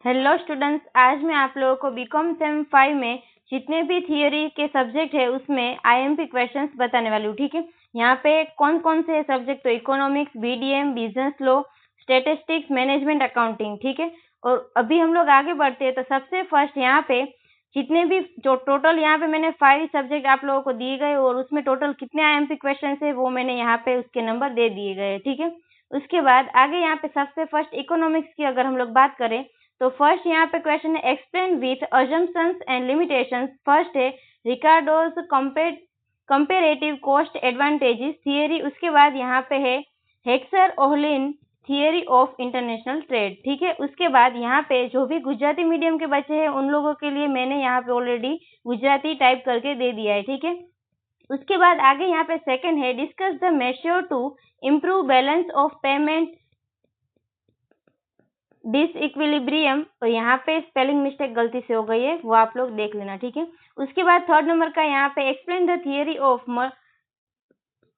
Hello students, आज मैं आप लोगों को बीकॉम सेम 5 में जितने भी थियोरी के सब्जेक्ट है उसमें आईएमपी क्वेश्चंस बताने वाली हूँ। ठीक है, यहाँ पे कौन कौन से सब्जेक्ट तो economics, BDM, business law, statistics, management, accounting. ठीक है, और अभी हम लोग आगे बढ़ते हैं तो सबसे फर्स्ट यहाँ पे जितने भी जो टोटल यहाँ पे मैंने 5 सब्जेक्ट आप लोगों को दिए गए और उसमें टोटल कितने आईएमपी क्वेश्चन है वो मैंने यहाँ पे उसके नंबर दे दिए गए। ठीक है, उसके बाद आगे यहाँ पे सबसे फर्स्ट इकोनॉमिक्स की अगर हम लोग बात करें तो फर्स्ट यहाँ पे क्वेश्चन है explain with assumptions and limitations. First है रिकार्डोज कंपेरेटिव कॉस्ट एडवांटेजेस थियरी। उसके बाद यहाँ पे है Heckscher Ohlin theory of international trade. ठीक है, उसके बाद यहाँ पे जो भी गुजराती मीडियम के बच्चे हैं उन लोगों के लिए मैंने यहाँ पे ऑलरेडी गुजराती टाइप करके दे दिया है। ठीक है, उसके बाद आगे यहाँ पे सेकंड है discuss the measure to improve balance of payment disequilibrium. और यहाँ पे स्पेलिंग मिस्टेक गलती से हो गई है, वो आप लोग देख लेना। ठीक है, उसके बाद थर्ड नंबर का यहाँ पे explain the theory of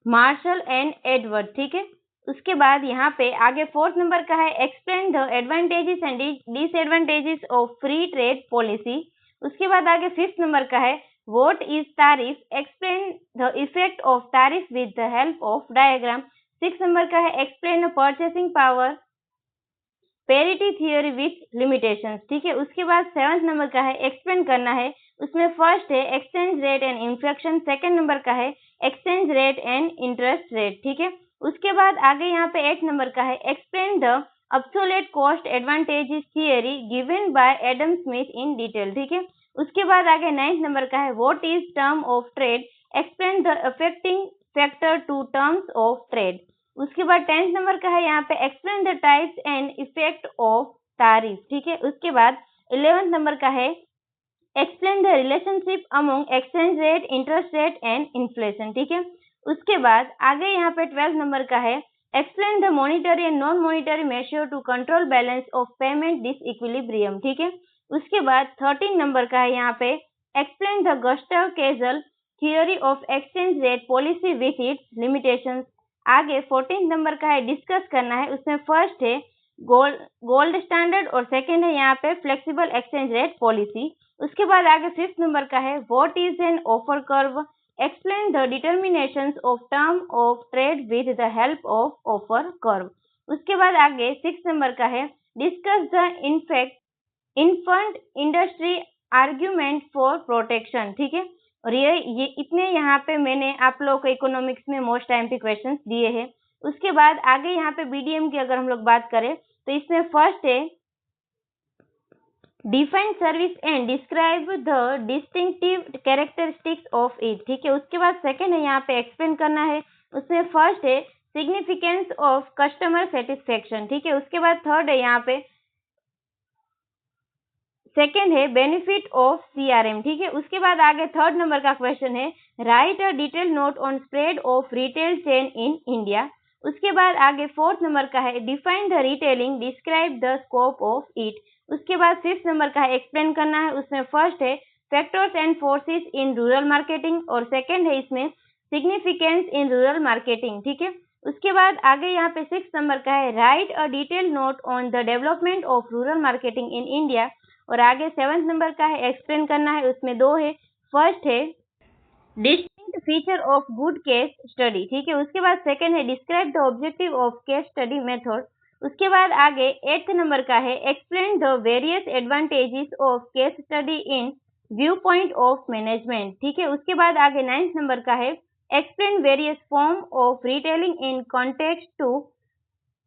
martial and Edward. ठीक है, उसके बाद यहाँ पे आगे फोर्थ नंबर का है explain the advantages and disadvantages of free trade policy. उसके बाद आगे फिफ्थ नंबर का है व्हाट इज तारीफ, एक्सप्लेन द इफेक्ट ऑफ तारीफ with the help of diagram. Six number का है explain purchasing power parity theory with limitations. ठीक है, उसके बाद सेवंथ नंबर का है एक्सप्लेन करना है, उसमें फर्स्ट है exchange rate and inflation. Second number का है exchange rate and interest rate. ठीक है, उसके बाद आगे यहाँ पे 8 नंबर का है explain the absolute cost advantages theory given by Adam Smith in detail. ठीक है, उसके बाद आगे 9th नंबर का है what is term of trade, explain the affecting factor to terms of trade. उसके बाद 10th नंबर का है यहाँ पे explain the types and effect of tariff. ठीक है, उसके बाद 11th नंबर का है explain the relationship among exchange rate, interest rate and inflation. ठीक है, उसके बाद आगे यहाँ पे 12th नंबर का है explain the monetary and non monetary measure to control balance of payment disequilibrium. ठीक है, उसके बाद 13 नंबर का है यहाँ पे explain the Gustav Cassel theory of exchange rate policy with its limitations. आगे 14 नंबर का है डिस्कस करना है, उसमें फर्स्ट है गोल्ड स्टैंडर्ड और सेकंड है यहाँ पे फ्लेक्सिबल एक्सचेंज रेट पॉलिसी। उसके बाद आगे 5th नंबर का है what is an offer curve, explain the determinations of term of trade with the help of offer curve. उसके बाद आगे 6th नंबर का है discuss the infant industry argument for protection. ठीक है, और ये इतने यहाँ पे मैंने आप लोगों को इकोनॉमिक्स में मोस्ट आईएमपी क्वेश्चंस दिए हैं। उसके बाद आगे यहाँ पे बीडीएम की अगर हम लोग बात करें तो इसमें फर्स्ट है define service and describe the distinctive characteristics of it. ठीक है, उसके बाद सेकंड है यहाँ पे एक्सप्लेन करना है, उसमें फर्स्ट है सिग्निफिकेंस ऑफ कस्टमर सेटिस्फेक्शन। ठीक है, उसके बाद थर्ड है यहाँ पे सेकेंड है बेनिफिट ऑफ सीआरएम। ठीक है, उसके बाद आगे थर्ड नंबर का क्वेश्चन है write a detail note on spread of retail chain in India. उसके बाद आगे फोर्थ नंबर का है define the retailing, describe the scope of it. उसके बाद फिफ्थ नंबर का है एक्सप्लेन करना है, उसमें फर्स्ट है factors and forces in rural marketing और सेकेंड है इसमें सिग्निफिकेंस इन रूरल मार्केटिंग। ठीक है, उसके बाद आगे यहाँ पे 6 नंबर का है write a detail note on the development of rural marketing in India और आगे 7th नंबर का है एक्सप्लेन करना है, उसमें दो है, फर्स्ट है distinct feature of good case study. ठीक है, उसके बाद सेकंड है describe the objective of case study method. उसके बाद आगे 8th नंबर का है explain the various advantages of case study in view point of management. ठीक है, उसके बाद आगे 9th नंबर का है explain various form of retailing in context to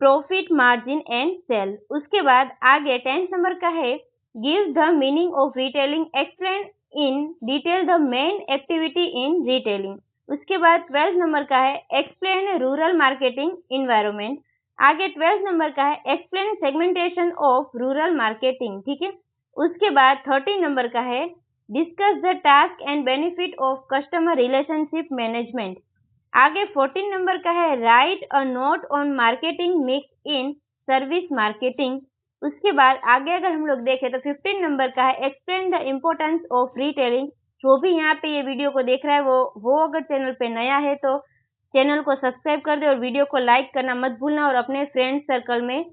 profit margin and sale. उसके बाद आगे 10th नंबर का है give the meaning of retailing, explain in detail the main activity in retailing. उसके बाद 12th नंबर का है एक्सप्लेन रूरल मार्केटिंग इन्वायरमेंट। आगे 12th नंबर का है explain segmentation of rural marketing. ठीक है, उसके बाद 13 नंबर का है discuss the task and benefit of customer relationship management. आगे 14 नंबर का है write a note on marketing mix in service marketing. उसके बाद आगे अगर हम लोग देखें तो 15 नंबर का है explain the importance of retailing. जो भी यहाँ पे ये वीडियो को देख रहा है वो अगर चैनल पे नया है तो चैनल को सब्सक्राइब कर दे और वीडियो को लाइक करना मत भूलना और अपने फ्रेंड सर्कल में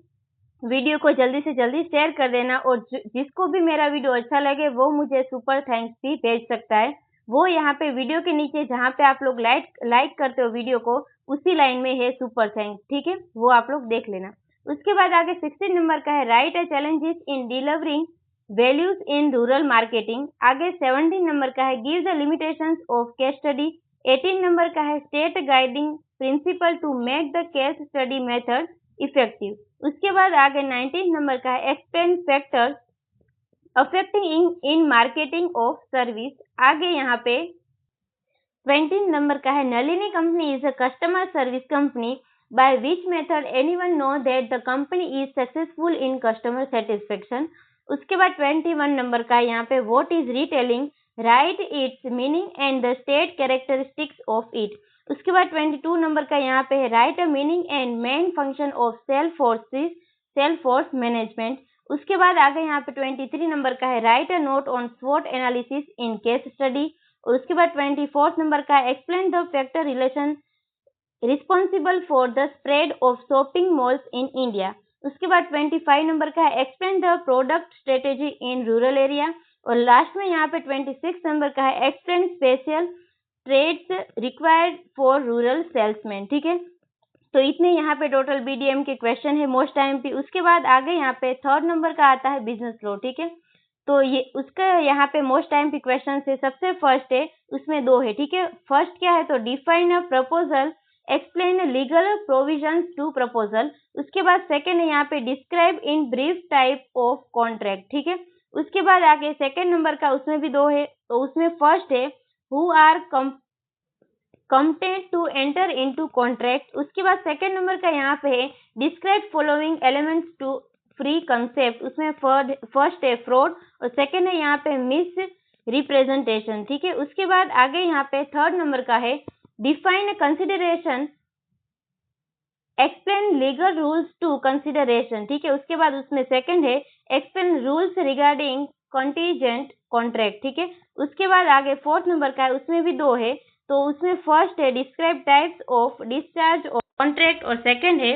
वीडियो को जल्दी से जल्दी शेयर कर देना, और जिसको भी मेरा वीडियो अच्छा लगे वो मुझे सुपर थैंक्स भी भेज सकता है। वो यहाँ पे वीडियो के नीचे जहाँ पे आप लोग लाइक करते हो वीडियो को, उसी लाइन में है सुपर थैंक्स, ठीक है, वो आप लोग देख लेना। उसके बाद आगे 16 नंबर का है write a challenges in delivering values in rural marketing. आगे 17 नंबर का है give the limitations of case study. 18 number का है state guiding principle to make the case study method effective. उसके बाद आगे 19 नंबर का है explain factors affecting in marketing of service. आगे यहाँ पे 20 नंबर का है Nalini company is a customer service company by which method anyone no that the company is successful in customer satisfaction. उसके बाद 21 नंबर का है यहाँ पे what is retailing, write its meaning and the state characteristics of it. उसके बाद 22 number का यहाँ पे है write a meaning and main function of sale force management. उसके बाद आगे यहाँ पे 23 नंबर का है राइट अ नोट ऑन स्वॉट एनालिसिस इन केस स्टडी। और उसके बाद 24 नंबर का है explain the factor relation responsible for the spread of shopping malls in India. उसके बाद 25 नंबर का है explain the product strategy in rural area. और लास्ट में यहाँ पे 26 नंबर का है explain special trades required for rural salesman, ठीक है। तो इतने यहाँ पे टोटल बीडीएम के क्वेश्चन है मोस्ट आईएमपी। उसके बाद आगे यहाँ पे 3rd नंबर का आता है बिजनेस लॉ, ठीक है। तो ये उसका यहाँ पे मोस्ट आईएमपी क्वेश्चन है। सबसे फर्स्ट है, उसमें 2 है, ठीक है। फर्स्ट क्या है तो define a proposal, explain legal provisions to proposal. उसके बाद सेकंड है यहाँ पे describe in brief type of contract, ठीक है। उसके बाद आगे 2nd नंबर का, उसमें भी 2 है। तो उसमें फर्स्ट है who are content to enter into contract. उसके बाद 2nd नंबर का यहाँ पे है describe following elements to free concept. उसमें फर्स्ट है फ्रॉड और सेकंड है यहाँ पे मिस रिप्रेजेंटेशन, ठीक है। उसके बाद आगे यहाँ पे 3rd नंबर का है define consideration, explain legal rules to consideration, ठीक है। उसके बाद उसमें सेकंड है explain rules regarding contingent contract, ठीक है। उसके बाद आगे 4th नंबर का है, उसमें भी 2 है। तो उसमें फर्स्ट है describe types of discharge of contract और सेकंड है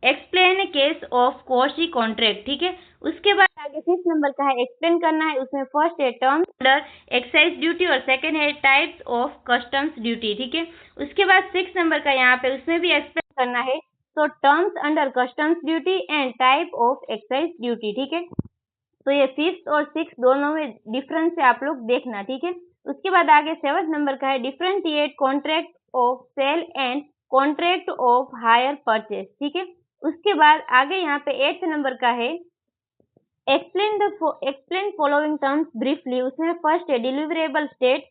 एक्सप्लेन केस ऑफ क्वॉशी कॉन्ट्रैक्ट, ठीक है। उसके बाद आगे 5th नंबर का है एक्सप्लेन करना है। उसमें फर्स्ट है टर्म्स अंडर एक्साइज ड्यूटी और सेकंड है टाइप्स ऑफ कस्टम्स ड्यूटी, ठीक है। उसके बाद 6th नंबर का यहाँ पे उसमें भी एक्सप्लेन करना है। तो terms under customs duty and type of excise duty, ठीक है। तो ये 5th और 6th दोनों में डिफरेंस है, आप लोग देखना, ठीक है। उसके बाद आगे 7th नंबर का है differentiate contract of sale and contract of hire purchase, ठीक है। उसके बाद आगे यहाँ पे 8th नंबर का है एक्सप्लेन फॉलोइंग टर्म्स ब्रीफली। उसमें फर्स्ट है डिलीवरेबल स्टेट,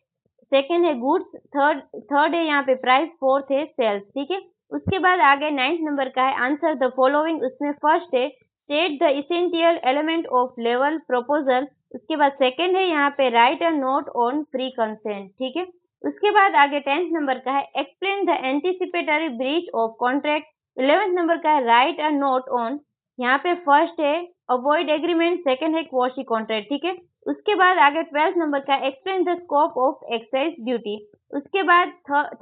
सेकंड है गुड्स, थर्ड है यहाँ पे प्राइस, फोर्थ है सेल्स, ठीक है। उसके बाद आगे 9th नंबर का है आंसर द फॉलोइंग। उसमें फर्स्ट है state the essential element of level proposal. उसके बाद सेकंड है यहाँ पे right a note on free consent, ठीक है। उसके बाद आगे 10th नंबर का है explain the anticipatory breach of contract. 11th number का है राइट अ नोट ऑन, यहाँ पे फर्स्ट है अवॉइड एग्रीमेंट, सेकंड है क्वॉशी कॉन्ट्रैक्ट, ठीक है। उसके बाद आगे 12th नंबर का explain the scope of excise duty. उसके बाद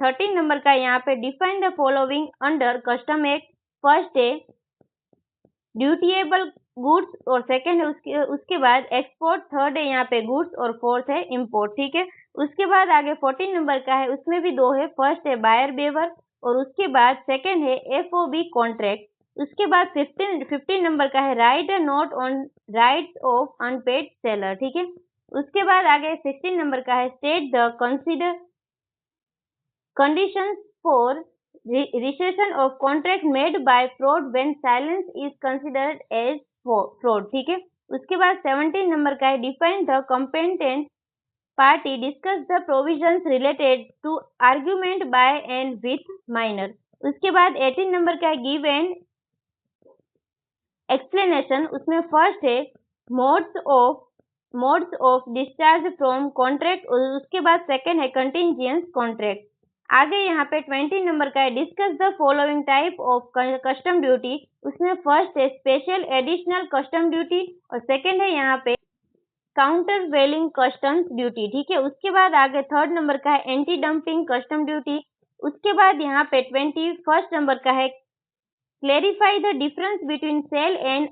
13 नंबर का यहाँ पे define the following under custom act. First है ड्यूटीएबल गुड्स और सेकंड है उसके बाद एक्सपोर्ट, थर्ड है यहाँ पे गुड्स और फोर्थ है इंपोर्ट, ठीक है। उसके बाद आगे 14 नंबर का है, उसमें भी 2 है। फर्स्ट है बायर बेवर और उसके बाद सेकंड है एफओबी कॉन्ट्रैक्ट। उसके बाद 15 नंबर का है write a note on rights of unpaired seller, ठीक है। उसके बाद आगे 16 नंबर का है state the consider conditions for rescission of contract made by fraud when silence is considered as fraud, ठीक है। उसके बाद 17 नंबर का है define the competent party, discuss the provisions related to argument by and with minor। उसके बाद 18 number का है give an explanation। उसमें फर्स्ट है modes of discharge from contract और उसके बाद सेकंड है contingent contract। आगे यहाँ पे 20 नंबर का है discuss the following type of custom duty. उसमें फर्स्ट है स्पेशल एडिशनल कस्टम ड्यूटी और सेकंड है यहाँ पे काउंटर वेलिंग कस्टम्स ड्यूटी, ठीक है। उसके बाद आगे 3rd नंबर का है एंटी डंपिंग कस्टम ड्यूटी। उसके बाद यहाँ पे 21st नंबर का है clarify the difference between sale and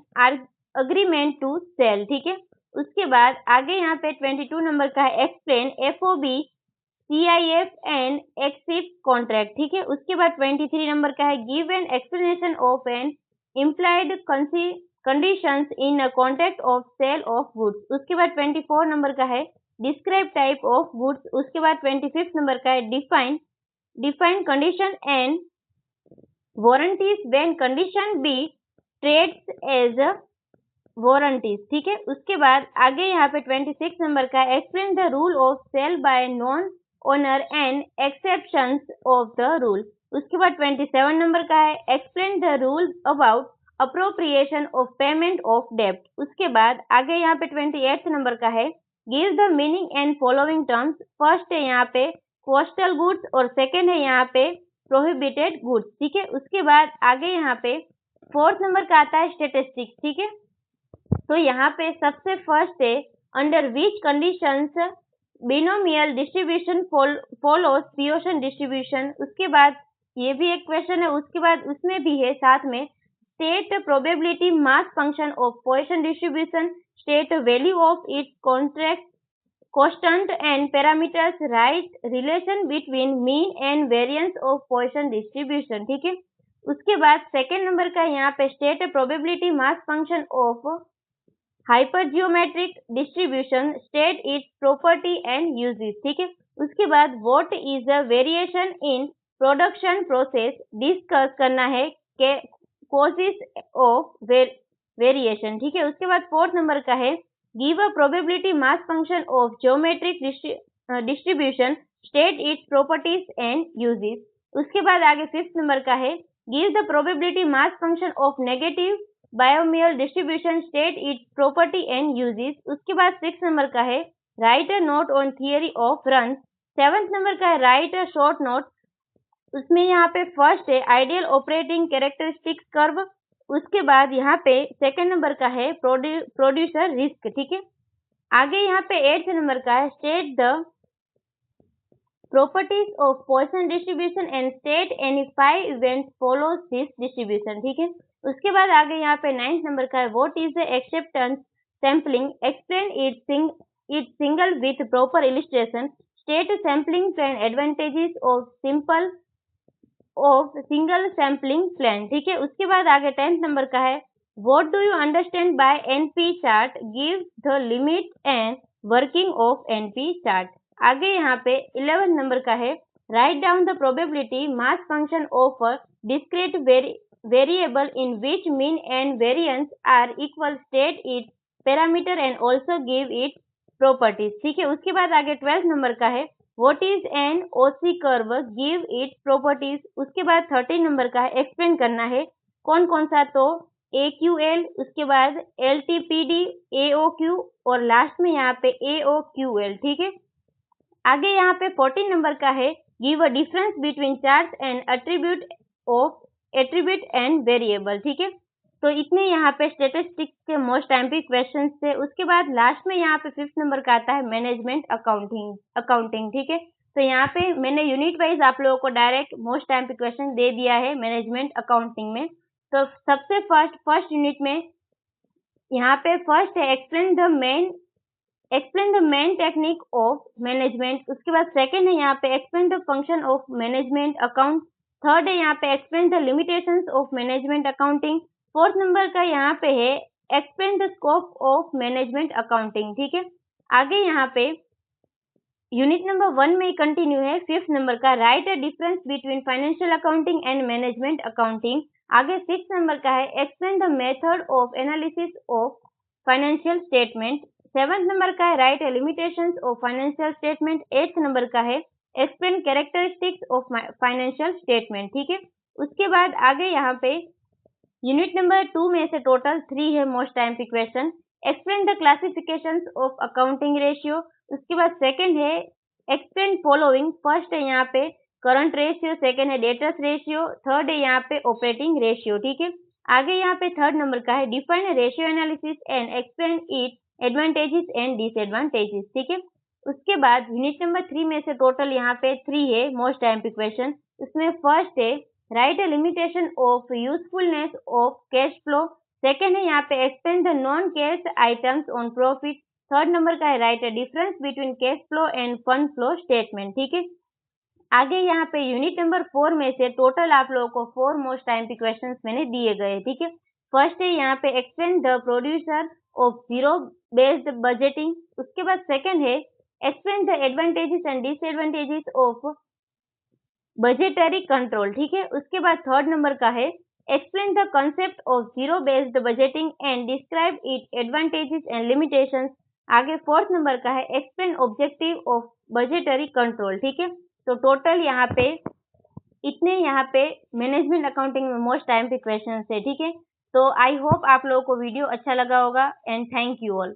agreement to sale, ठीक है। उसके बाद आगे यहाँ पे 22 नंबर का है explain FOB CIF and ex ship contract, ठीक है। उसके बाद 23 नंबर का है give an explanation of an implied conditions in a contract of sale of goods. उसके बाद 24 नंबर का है डिस्क्राइब टाइप ऑफ गुड्स। उसके बाद 25 नंबर का है define condition and warranties when condition be trades as warranties, ठीक है। उसके बाद आगे यहाँ पे 26 नंबर का है explain the rule of sale by non owner and exceptions of the rule. उसके बाद 27 नंबर का है explain the rule about appropriation of payment of डेब्ट। उसके बाद आगे यहाँ पे 28 नंबर का है give the meaning and following terms. First है यहाँ पे कोस्टल गुड्स और सेकेंड है यहाँ पे प्रोहिबिटेड गुड्स, ठीक है। उसके बाद आगे यहाँ पे 4th नंबर का आता है स्टेटिस्टिक्स, ठीक है। तो यहाँ पे सबसे फर्स्ट है under which conditions binomial distribution follows Poisson distribution. उसके बाद ये भी एक क्वेश्चन है, उसके बाद उसमें भी है साथ में state probability mass function of position distribution, state value of its contract constant and parameters, write relation between mean and variance of position distribution, ठीक है। उसके बाद सेकेंड नंबर का यहाँ पे state probability mass function of hypergeometric distribution, state its property and uses, ठीक है। उसके बाद what is the variation in production process, discuss करना है कॉजेस ऑफ वेरिएशन, ठीक है। उसके बाद 4th नंबर का है give a probability mass function of geometric distribution, state its properties and uses. उसके बाद आगे 5th नंबर का है give the probability mass function of negative binomial distribution, state its property and uses. उसके बाद 6th number का है write a note on theory of run. 7th number का है राइट अ शॉर्ट नोट। उसमें यहाँ पे फर्स्ट है आइडियल ऑपरेटिंग कैरेक्टरिस्टिक्स कर्व। उसके बाद यहाँ पे सेकंड नंबर का है प्रोड्यूसर रिस्क, ठीक है। आगे यहाँ पे 8th नंबर का है state the properties of position distribution and state any 5 events follows this distribution, ठीक है। उसके बाद आगे यहाँ पे 9th नंबर का है what is the acceptance sampling, explain its single with proper illustration, state sampling plan advantages of single sampling plan, ठीक है। उसके बाद आगे 10th नंबर का है what do you understand by NP chart, give the limit and working of NP chart. आगे यहाँ पे 11th नंबर का है write down the probability mass function of a discrete variable in which mean and variance are equal, state it's parameter and also give its properties, ठीक है। उसके बाद आगे 12th नंबर का है what is N OC curve, give its properties. उसके बाद 13 number का है एक्सप्लेन करना है कौन कौन सा, तो AQL, उसके बाद LTPD, AOQ और लास्ट में यहाँ पे AOQL, ठीक है। आगे यहाँ पे 14 नंबर का है give a difference between chart and attribute and variable, ठीक है। तो इतने यहाँ पे स्टेटिस्टिक्स के मोस्ट टाइम्पिक क्वेश्चंस थे। उसके बाद लास्ट में यहाँ पे 5th नंबर का आता है मैनेजमेंट अकाउंटिंग, ठीक है। तो यहाँ पे मैंने यूनिट वाइज आप लोगों को डायरेक्ट मोस्ट टाइम्पिक क्वेश्चन दे दिया है मैनेजमेंट अकाउंटिंग में। तो सबसे फर्स्ट यूनिट में यहाँ पे फर्स्ट है explain the main technique of management. उसके बाद सेकंड है यहाँ पे explain the function of management account. Third है यहाँ पे explain the limitations of management accounting. 4th number का यहाँ पे है explain the scope of management accounting, ठीक है। आगे यहाँ पे यूनिट नंबर 1 में कंटिन्यू है 5th नंबर का right a difference between financial accounting and management accounting. आगे 6th नंबर का है explain the method of analysis of financial statement. 7th number का है write a limitations of financial statement. 8th number का है explain characteristics of financial statement, ठीक है। उसके बाद आगे यहाँ पे यूनिट नंबर 2 में से टोटल 3 है मोस्ट टाइम्पिक question. Explain the classifications of accounting ratio. उसके बाद सेकंड है एक्सप्लेन फॉलोइंग। फर्स्ट है यहाँ पे करंट रेशियो, सेकंड है डेटर्स रेशियो, थर्ड है यहाँ पे ऑपरेटिंग रेशियो, ठीक है। आगे यहाँ पे 3rd नंबर का है define ratio analysis and explain it advantages and disadvantages, ठीक है। उसके बाद यूनिट नंबर 3 में से टोटल यहाँ पे 3 है मोस्ट टाइम्पिक क्वेश्चन। उसमें फर्स्ट है write a limitation of usefulness of cash flow. Second है यहाँ पे explain the non cash items on profit. Third number का है write a difference between cash flow end fund flow statement. ठीक है, आगे यहाँ पे यूनिट नंबर 4 में से टोटल आप लोगों को 4 मोस्ट आईएमपी क्वेश्चंस मैंने दिए गए। ठीक है, फर्स्ट है यहाँ पे explain the producer of zero based budgeting. उसके बाद सेकंड है explain the advantages and disadvantages of budgetary control. ठीक है, उसके बाद थर्ड नंबर का है explain the concept of zero based budgeting and describe it advantages and limitations. आगे फोर्थ नंबर का है explain objective of budgetary control. ठीक है, तो टोटल यहाँ पे इतने यहाँ पे मैनेजमेंट अकाउंटिंग में मोस्ट टाइम पे क्वेश्चन है। ठीक है, तो आई होप आप लोगों को वीडियो अच्छा लगा होगा एंड थैंक यू ऑल।